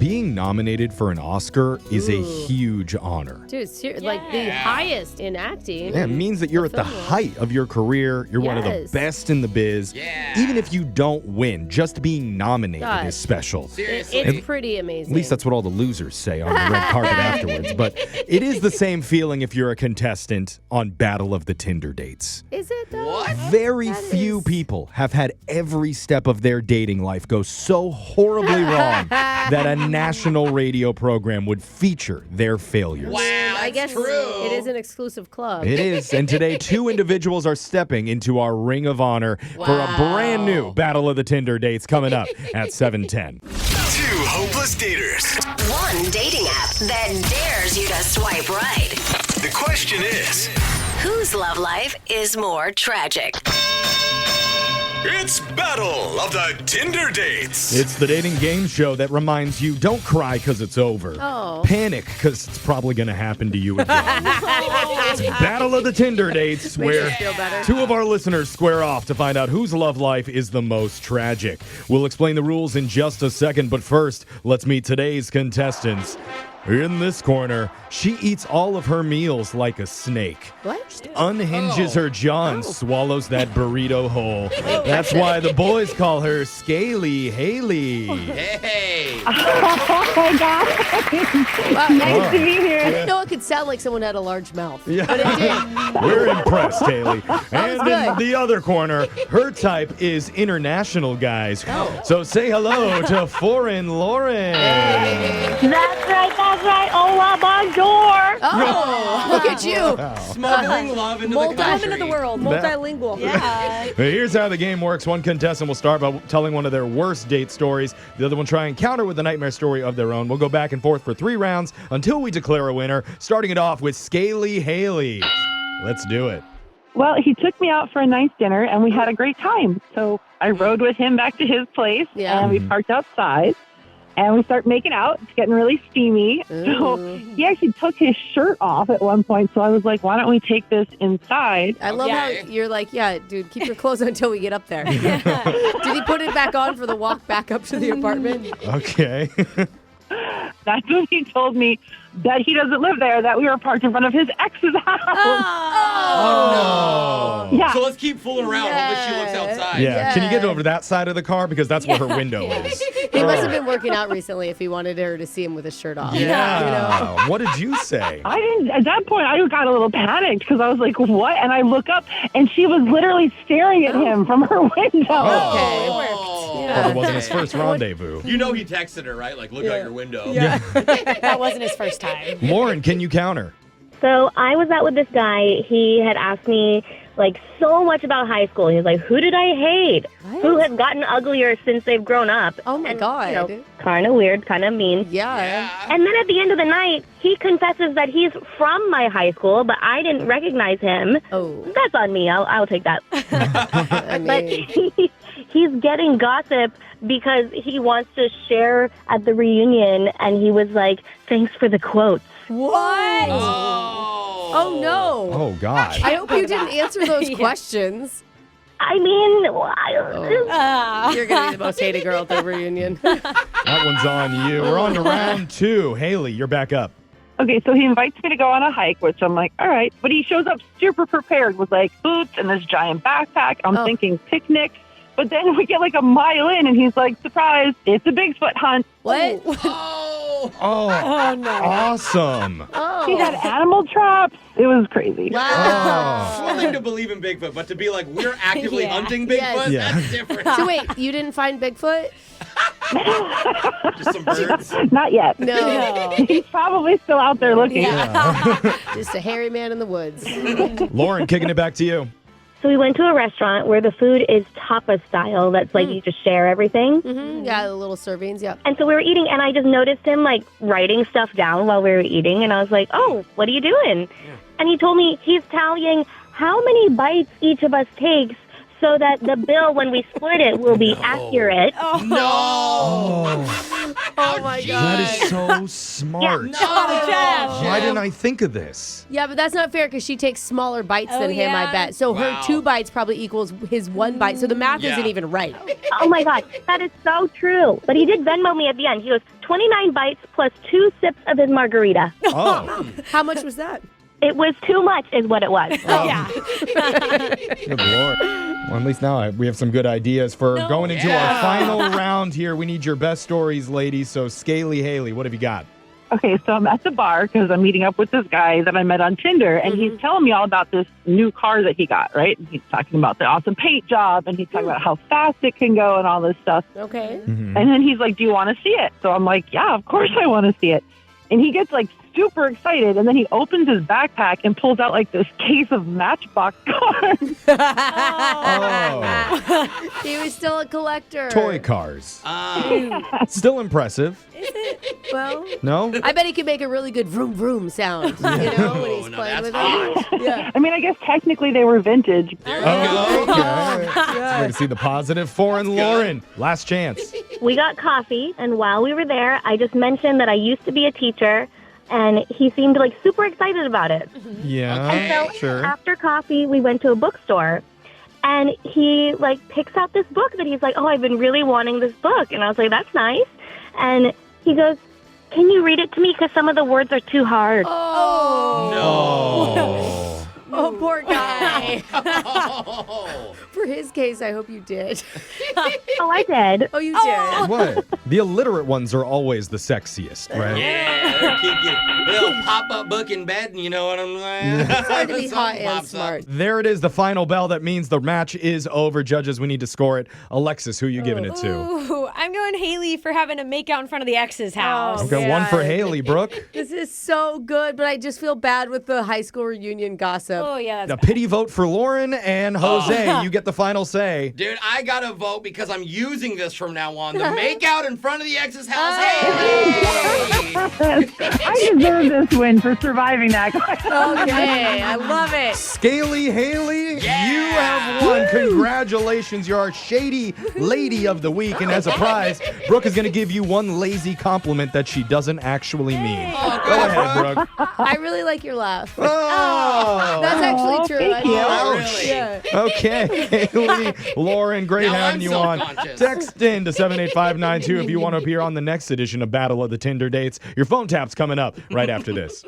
being nominated for an Oscar is a huge honor. Dude, like the highest in acting. Yeah, it means that you're at the height of your career. You're one of the best in the biz. Yeah. Even if you don't win, just being nominated is special. Seriously. It's pretty amazing. At least that's what all the losers say on the red carpet afterwards. But it is the same feeling if you're a contestant on Battle of the Tinder Dates. Is it though? What? Very few people have had every step of their dating life go so horribly wrong that a national radio program would feature their failures. Wow, I guess true. it is an exclusive club. It is. And today, 2 individuals are stepping into our Ring of Honor for a brand new Battle of the Tinder Dates coming up at 7:10. 2 hopeless daters. 1 dating app that dares you to swipe right. The question is, Whose love life is more tragic? it's Battle of the Tinder Dates. It's the dating game show that reminds you, don't cry because it's over. Oh. Panic because it's probably going to happen to you again. It's Battle of the Tinder Dates, where us feel better. 2 of our listeners square off to find out whose love life is the most tragic. We'll explain the rules in just a second, but first, let's meet today's contestants. In this corner, she eats all of her meals like a snake. What? Unhinges her jaw and swallows that burrito whole. That's why the boys call her Scaly Hailey. Hey. Oh my God. Wow, Nice to be I here. didn't know it could sound like someone had a large mouth. Yeah. But it did. We're impressed, Hailey. And in good. the other corner, her type is international guys. So say hello to Foreign Lauren. That's right. Hola, bonjour. Oh, look at you. Smuggling love into the country. world. Multilingual. Here's how the game works. One contestant will start by telling one of their worst date stories. The other one try and counter with a nightmare story of their own. We'll go back and forth for 3 rounds until we declare a winner, starting it off with Scaly Hailey. Let's do it. Well, he took me out for a nice dinner, and we had a great time. So I rode with him back to his place, and we parked outside. And we start making out. It's getting really steamy. So he actually took his shirt off at one point. So I was like, why don't we take this inside? I love how you're like, yeah, dude, keep your clothes on until we get up there. Did he put it back on for the walk back up to the apartment? Okay. That's when he told me that he doesn't live there, that we were parked in front of his ex's house. Oh. Yeah. So let's keep fooling around. Hopefully she looks outside. Yeah. Can you get over that side of the car? Because that's where her window is. He must have been working out recently if he wanted her to see him with his shirt off. Yeah. What did you say? I didn't, at that point, I got a little panicked because I was like, what? And I look up, and she was literally staring at him from her window. Okay, it worked. Well, it wasn't his first rendezvous. You know he texted her, right? Like, look out your window. Yeah. That wasn't his first time. Lauren, can you counter? So I was out with this guy. He had asked me like so much about high school. He was like, who did I hate? What? Who has gotten uglier since they've grown up? Oh, my God. You know, kind of weird, kind of mean. Yeah. And then at the end of the night, he confesses that he's from my high school, but I didn't recognize him. Oh. That's on me. I'll take that. I But mean, he's getting gossip because he wants to share at the reunion, and he was like, thanks for the quotes. what? Oh, no. Oh, God. I hope you didn't answer those questions. I mean, You're going to be the most hated girl at the reunion. That one's on you. We're on to round 2. Hailey, you're back up. Okay, so he invites me to go on a hike, which I'm like, all right. But he shows up super prepared with like boots and this giant backpack. I'm thinking picnic. But then we get like a mile in, and he's like, surprise, it's a Bigfoot hunt. What? Oh, no. Awesome. Oh. He had animal traps. It was crazy. Wow. One thing to believe in Bigfoot, but to be like, we're actively hunting Bigfoot, Yes. that's different. So wait, you didn't find Bigfoot? Just some birds. Not yet. No. He's probably still out there looking. Just a hairy man in the woods. Lauren, kicking it back to you. So we went to a restaurant where the food is tapas style. That's like you just share everything. Mm-hmm. Yeah, the little servings, yeah. And so we were eating, and I just noticed him like writing stuff down while we were eating. And I was like, oh, what are you doing? And he told me he's tallying how many bites each of us takes so that the bill, when we split it, will be accurate. No. Oh my That god. is so smart. Why didn't I think of this? Yeah, but that's not fair because she takes smaller bites than him, I yeah. bet. So her Wow. 2 bites probably equals his 1 bite. So the math Yeah. isn't even right. Oh my God, that is so true. But he did Venmo me at the end. He goes, 29 bites plus 2 sips of his margarita. Oh, How much was that? It was too much, is what it was. Yeah. good Lord. Well, at least now we have some good ideas for going into our final round here. We need your best stories, ladies. So, Scaly Hailey, what have you got? Okay, so I'm at the bar because I'm meeting up with this guy that I met on Tinder, and he's telling me all about this new car that he got, right? And he's talking about the awesome paint job, and he's talking about how fast it can go and all this stuff. Okay. And then he's like, do you want to see it? So I'm like, yeah, of course I want to see it. And he gets like super excited, and then he opens his backpack and pulls out like this case of Matchbox cars. Oh, He was still a collector. toy cars. Still impressive. Well, No? I bet he could make a really good vroom vroom sound, when he's no, playing that's with hot. it. Yeah. I mean, I guess technically they were vintage. Okay. So we can see the positive. Foreign Lauren, last chance. We got coffee, and while we were there, I just mentioned that I used to be a teacher, and he seemed like super excited about it. Yeah, So sure. after coffee, we went to a bookstore, and he like picks out this book that he's like, oh, I've been really wanting this book. And I was like, that's nice. And he goes, can you read it to me? Because some of the words are too hard. Oh. Oh, poor guy. Oh. For his case, I hope you did. Oh, I did. Oh, you did. What? The illiterate ones are always the sexiest, right? Yeah, keep you little pop-up book in bed, you know what I'm saying? It's hard to be hot Something and pops up. smart. There it is, the final bell. That means the match is over. Judges, we need to score it. Alexis, who are you giving it to? Ooh, I'm going Hailey for having to make out in front of the ex's house. Okay, one for man. Hailey, Brooke. This is so good, but I just feel bad with the high school reunion gossip. Oh, yeah. A That's pity vote for Lauren and Jose. You get the final say. Dude, I gotta vote because I'm using this from now on. The make out in front of the ex's house. Hey! I deserve this win for surviving that. Okay, I love it. Scaly Hailey, you have won. Congratulations. You're our shady lady of the week. And as a prize, Brooke is going to give you one lazy compliment that she doesn't actually mean. Oh, Go ahead, Brooke. I really like your laugh. Oh, That's actually true. thank you. Oh, Ouch. really? Yeah. Okay, Haley, Lauren, great Now having I'm you on. self-conscious. Text in to 78592 if you want to appear on the next edition of Battle of the Tinder Dates. Your phone tap's coming up right after this.